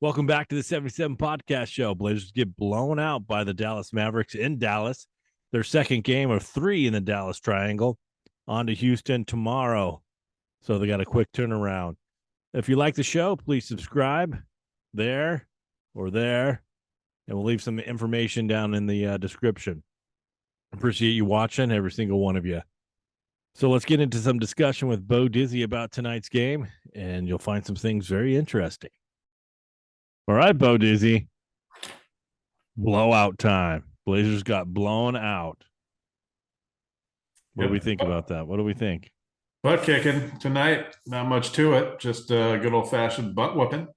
Welcome back to the 77 Podcast Show. Blazers get blown out by the Dallas Mavericks in Dallas. Their second game of 3 in the Dallas Triangle. On to Houston tomorrow. So they got a quick turnaround. If you like the show, please subscribe there or there. And we'll leave some information down in the description. Appreciate you watching, every single one of you. So let's get into some discussion with Bo Dizzy about tonight's game, and you'll find some things very interesting. All right, Bo Dizzy. Blowout time. Blazers got blown out. What do we think about that? What do we think? Butt kicking tonight. Not much to it. Just a good old fashioned butt whooping.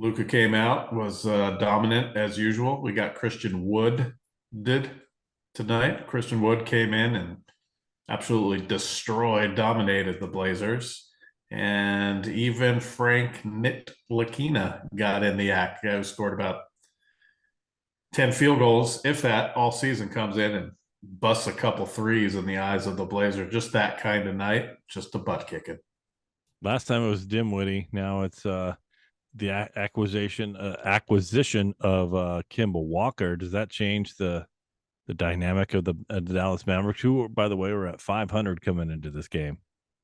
Luca came out, was dominant as usual. We got Christian Wood tonight. Christian Wood came in and absolutely dominated the Blazers. And even Frank Ntilikina got in the act. Guy who scored about 10 field goals, if that, all season, comes in and busts a couple threes in the eyes of the Blazers. Just that kind of night, just a butt kicking. Last time it was Dimwitty. Now it's the acquisition of Kemba Walker. Does that change the dynamic of the Dallas Mavericks, who, by the way, were at 500 coming into this game?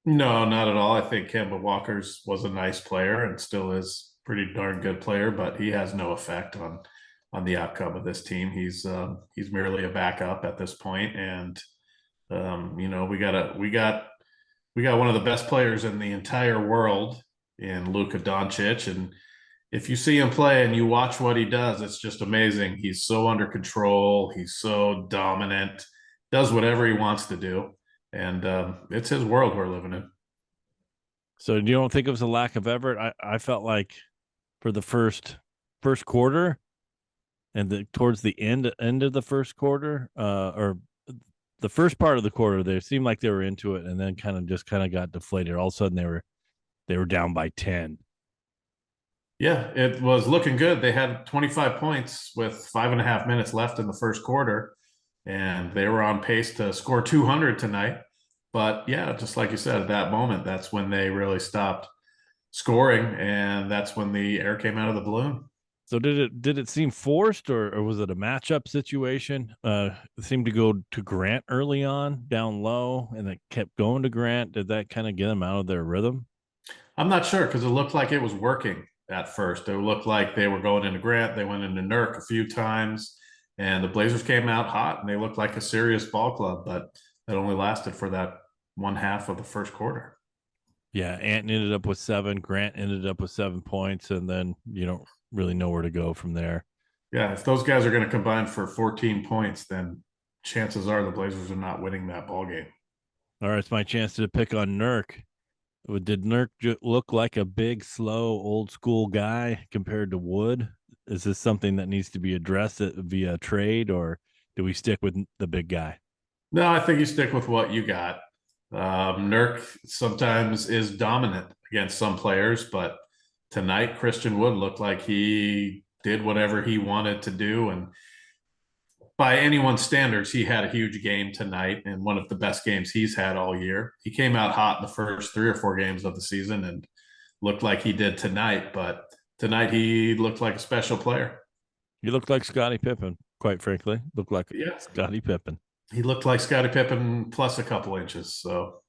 No, not at all. I think Kemba Walker's was a nice player and still is pretty darn good player, but he has no effect on the outcome of this team. He's merely a backup at this point, and we got one of the best players in the entire world in Luca Doncic, and if you see him play and you watch what he does, it's just amazing. He's so under control. He's so dominant. Does whatever he wants to do. And it's his world we're living in. So you don't think it was a lack of effort? I felt like for the first quarter and towards the end of the first quarter, or the first part of the quarter, they seemed like they were into it, and then kind of got deflated. All of a sudden they were down by 10. Yeah, it was looking good. They had 25 points with 5.5 minutes left in the first quarter, and they were on pace to score 200 tonight. But yeah, just like you said, at that moment, that's when they really stopped scoring, and that's when the air came out of the balloon. So did it seem forced, or was it a matchup situation? It seemed to go to Grant early on, down low, and it kept going to Grant. Did that kind of get them out of their rhythm? I'm not sure because it looked like it was working at first. It looked like they were going into Grant. They went into Nurk a few times, and the Blazers came out hot, and they looked like a serious ball club, but that only lasted for that one half of the first quarter. Yeah, Ant ended up with 7. Grant ended up with 7 points, and then you don't really know where to go from there. Yeah, if those guys are going to combine for 14 points, then chances are the Blazers are not winning that ball game. All right, it's my chance to pick on Nurk. Did Nurk look like a big, slow, old school guy compared to Wood? Is this something that needs to be addressed via trade, or do we stick with the big guy? No, I think you stick with what you got. Nurk sometimes is dominant against some players, but tonight Christian Wood looked like he did whatever he wanted to do, and by anyone's standards, he had a huge game tonight and one of the best games he's had all year. He came out hot in the first 3 or 4 games of the season and looked like he did tonight, but tonight he looked like a special player. He looked like Scottie Pippen, quite frankly. Looked like Scottie Pippen. He looked like Scottie Pippen plus a couple inches. So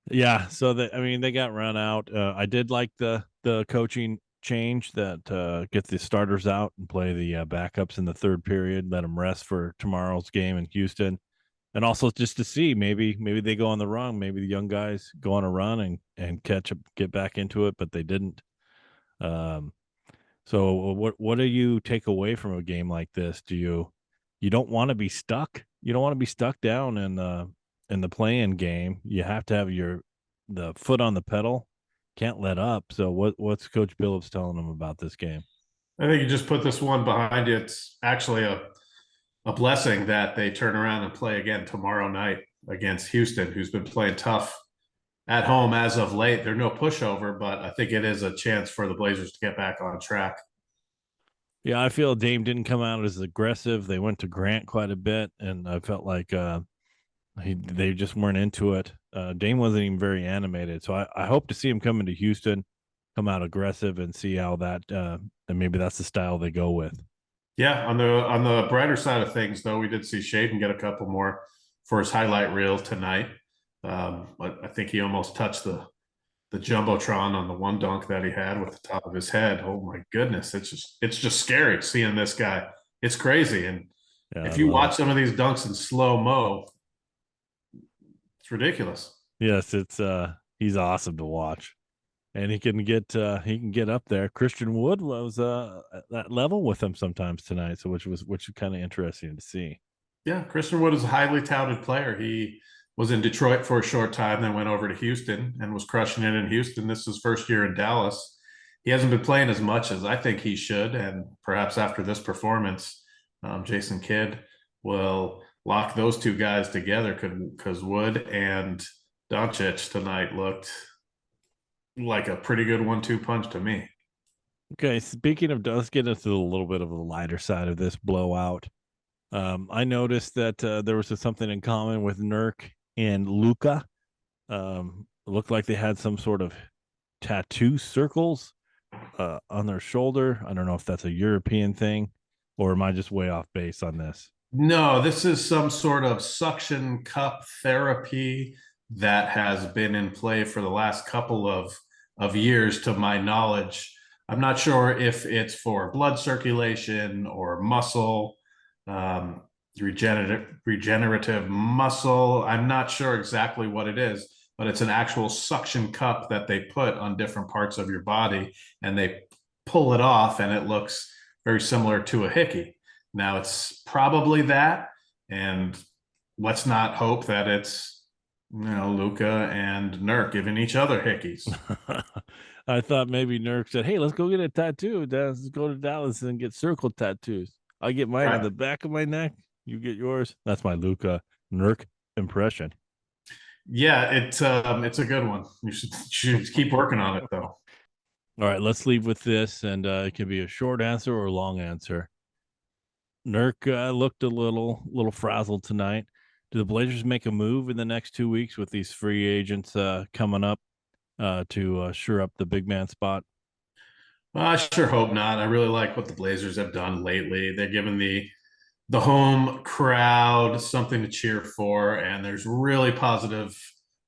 yeah, so they got run out. I did like the coaching change that get the starters out and play the backups in the third period, let them rest for tomorrow's game in Houston, and also just to see maybe they go on the run, maybe the young guys go on a run and catch up, get back into it, but they didn't. So what do you take away from a game like this? You don't want to be stuck. You don't want to be stuck down in the play-in game. You have to have the foot on the pedal. Can't let up. So what's Coach Billups telling them about this game? I think you just put this one behind you. It's actually a blessing that they turn around and play again tomorrow night against Houston, who's been playing tough at home as of late. They're no pushover, but I think it is a chance for the Blazers to get back on track. Yeah, I feel Dame didn't come out as aggressive. They went to Grant quite a bit, and I felt like they just weren't into it. Dame wasn't even very animated, so I hope to see him come into Houston come out aggressive and see how that and maybe that's the style they go with. Yeah, on the brighter side of things, though, we did see Shaden get a couple more for his highlight reel tonight. But I think he almost touched the jumbotron on the one dunk that he had with the top of his head. Oh my goodness, it's just scary seeing this guy. It's crazy, and Yeah, I if you love watch it. some of these dunks in slow mo, it's ridiculous. Yes, it's he's awesome to watch. And he can get up there. Christian Wood was at that level with him sometimes tonight, so which was kind of interesting to see. Yeah, Christian Wood is a highly touted player. He was in Detroit for a short time, then went over to Houston and was crushing it in Houston. This is his first year in Dallas. He hasn't been playing as much as I think he should, and perhaps after this performance, Jason Kidd will lock those two guys together because Wood and Doncic tonight looked like a pretty good 1-2 punch to me. Okay, speaking of, let's get into a little bit of the lighter side of this blowout. I noticed that there was something in common with Nurk and Luca. It looked like they had some sort of tattoo circles on their shoulder. I don't know if that's a European thing, or am I just way off base on this? No, this is some sort of suction cup therapy that has been in play for the last couple of years, to my knowledge. I'm not sure if it's for blood circulation or muscle, um, regenerative muscle. I'm not sure exactly what it is, but it's an actual suction cup that they put on different parts of your body, and they pull it off, and it looks very similar to a hickey. Now it's probably that, and let's not hope that it's Luca and Nurk giving each other hickeys. I thought maybe Nurk said, "Hey, let's go get a tattoo. Let's go to Dallas and get circle tattoos. I get mine on Right. the back of my neck. You get yours." That's my Luca Nurk impression. Yeah, it's a good one. You should keep working on it though. All right, let's leave with this, and it can be a short answer or a long answer. Nurk looked a little frazzled tonight. Do the Blazers make a move in the next 2 weeks with these free agents coming up to shore up the big man spot? Well, I sure hope not. I really like what the Blazers have done lately. They're giving the home crowd something to cheer for, and there's really positive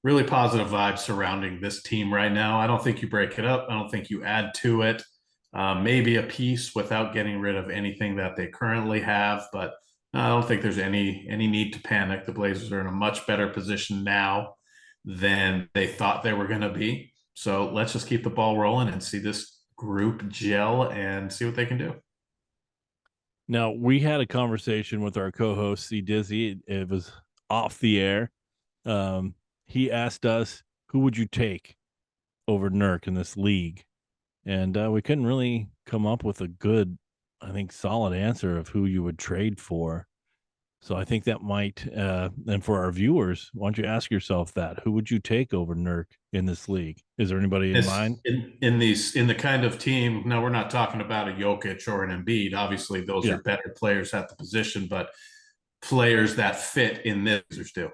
vibes surrounding this team right now. I don't think you break it up. I don't think you add to it. Maybe a piece without getting rid of anything that they currently have, but I don't think there's any need to panic. The Blazers are in a much better position now than they thought they were going to be. So let's just keep the ball rolling and see this group gel and see what they can do. Now, we had a conversation with our co-host, C Dizzy. It was off the air. Um, he asked us, who would you take over Nurk in this league? And we couldn't really come up with a good, I think, solid answer of who you would trade for. So I think that might, and for our viewers, why don't you ask yourself that? Who would you take over Nurk in this league? Is there anybody in This mind? in the kind of team. Now we're not talking about a Jokic or an Embiid. Obviously, those Yeah. are better players at the position, but players that fit in this are still.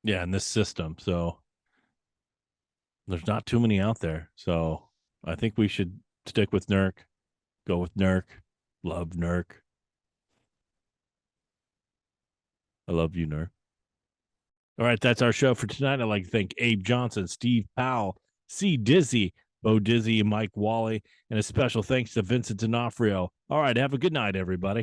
Yeah, in this system. So there's not too many out there. So I think we should stick with Nurk, go with Nurk. Love Nurk. I love you, Nurk. All right, that's our show for tonight. I'd like to thank Abe Johnson, Steve Powell, C. Dizzy, Bo Dizzy, and Mike Wally, and a special thanks to Vincent D'Onofrio. All right, have a good night, everybody.